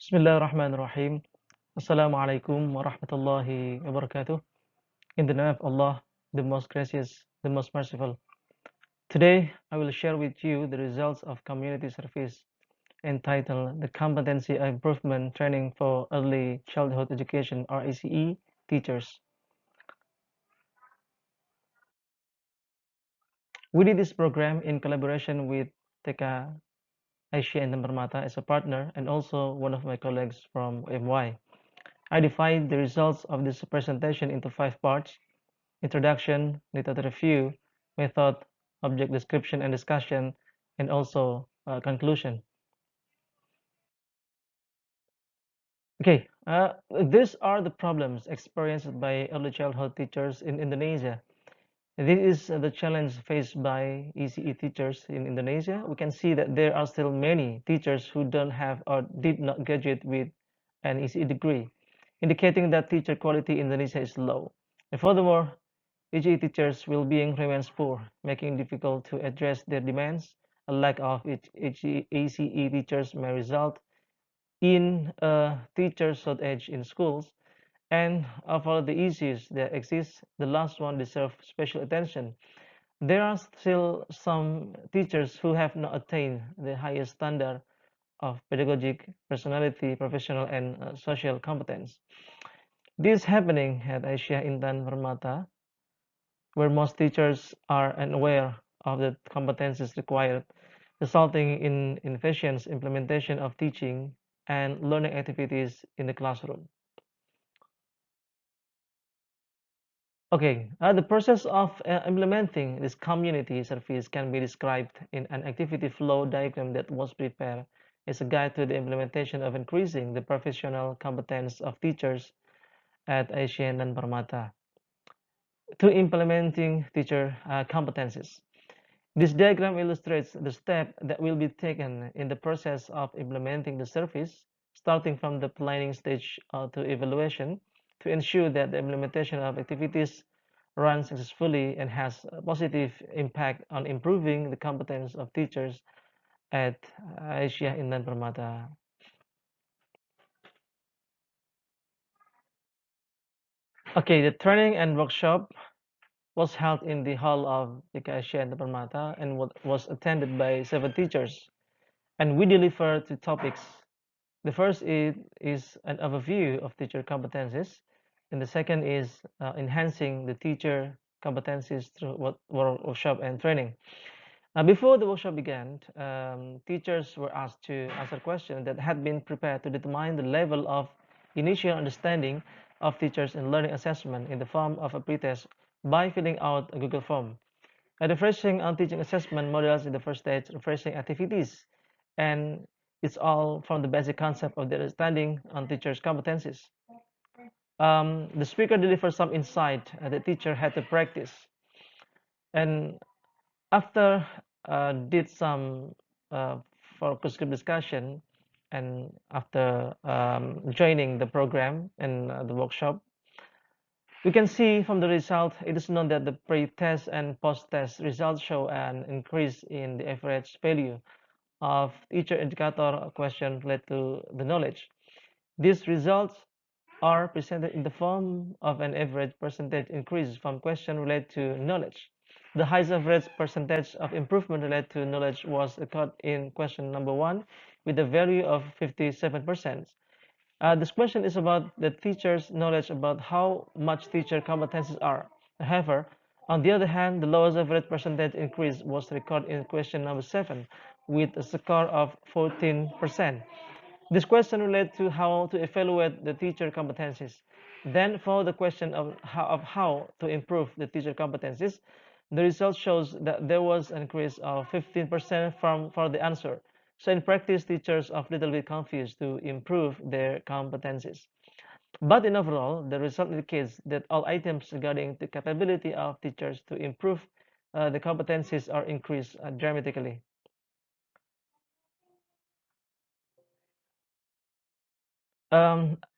Bismillahirrahmanirrahim. Assalamualaikum warahmatullahi wabarakatuh. In the name of Allah, the most gracious, the most merciful. Today, I will share with you the results of community service entitled the Competency Improvement Training for Early Childhood Education or ACE teachers. We did this program in collaboration with TK Asia and Permata as a partner and also one of my colleagues from MY. I divided the results of this presentation into 5 parts: introduction, literature review, method, object description and discussion, and also conclusion. Okay, these are the problems experienced by early childhood teachers in Indonesia. This is the challenge faced by ECE teachers in Indonesia. We can see that there are still many teachers who don't have or did not graduate with an ECE degree, indicating that teacher quality in Indonesia is low. And furthermore, ECE teachers' well-being remains poor, making it difficult to address their demands. A lack of ACE teachers may result in a teacher shortage in schools, and of all the issues that exist, the last one deserves special attention. There are still some teachers who have not attained the highest standard of pedagogic, personality, professional, and social competence. This is happening at Asia Intan Permata, where most teachers are unaware of the competencies required, resulting in inefficient implementation of teaching and learning activities in the classroom. Okay, the process of implementing this community service can be described in an activity flow diagram that was prepared as a guide to the implementation of increasing the professional competence of teachers at Asian and Permata to implementing teacher competencies. This diagram illustrates the step that will be taken in the process of implementing the service, starting from the planning stage to evaluation, to ensure that the implementation of activities runs successfully and has a positive impact on improving the competence of teachers at Asia Intan Permata. Okay, the training and workshop was held in the hall of the Asia Intan Permata and was attended by 7 teachers, and we delivered 2 topics. The first is an overview of teacher competencies, and the second is enhancing the teacher competencies through workshop and training. Before the workshop began, teachers were asked to answer questions that had been prepared to determine the level of initial understanding of teachers in learning assessment in the form of a pretest by filling out a Google form. Refreshing on teaching assessment models in the first stage, refreshing activities, and it's all from the basic concept of the understanding on teachers' competencies. The speaker delivers some insight the teacher had to practice, and after did some focus group discussion, and after joining the program and the workshop, we can see from the result, it is known that the pre-test and post-test results show an increase in the average value of each indicator question related to the knowledge. These results are presented in the form of an average percentage increase from question related to knowledge. The highest average percentage of improvement related to knowledge was recorded in question number 1 with a value of 57%. This question is about the teacher's knowledge about how much teacher competencies are. However, on the other hand, the lowest average percentage increase was recorded in question number 7 with a score of 14%. This question relates to how to evaluate the teacher competencies. Then for the question of how to improve the teacher competencies, the result shows that there was an increase of 15% for the answer. So in practice, teachers are a little bit confused to improve their competencies. But in overall, the result indicates that all items regarding the capability of teachers to improve the competencies are increased dramatically.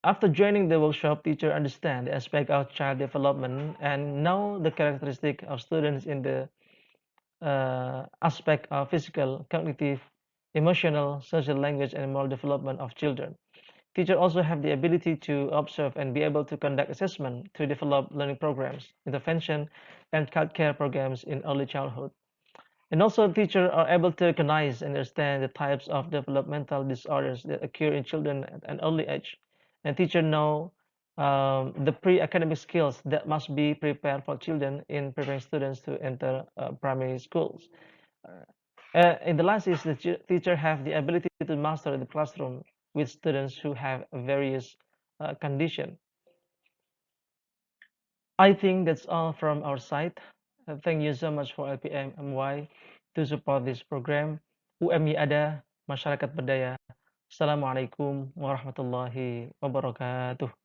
After joining the workshop, teacher understand the aspect of child development and know the characteristic of students in the aspect of physical, cognitive, emotional, social language, and moral development of children. Teachers also have the ability to observe and be able to conduct assessment to develop learning programs, intervention, and care programs in early childhood. And also, teachers are able to recognize and understand the types of developmental disorders that occur in children at an early age. And teachers know the pre-academic skills that must be prepared for children in preparing students to enter primary schools. And the last is the teacher have the ability to master the classroom with students who have various condition. I think that's all from our side. Thank you so much for LPM MY to support this program. UMI ada, masyarakat berdaya. Assalamualaikum warahmatullahi wabarakatuh.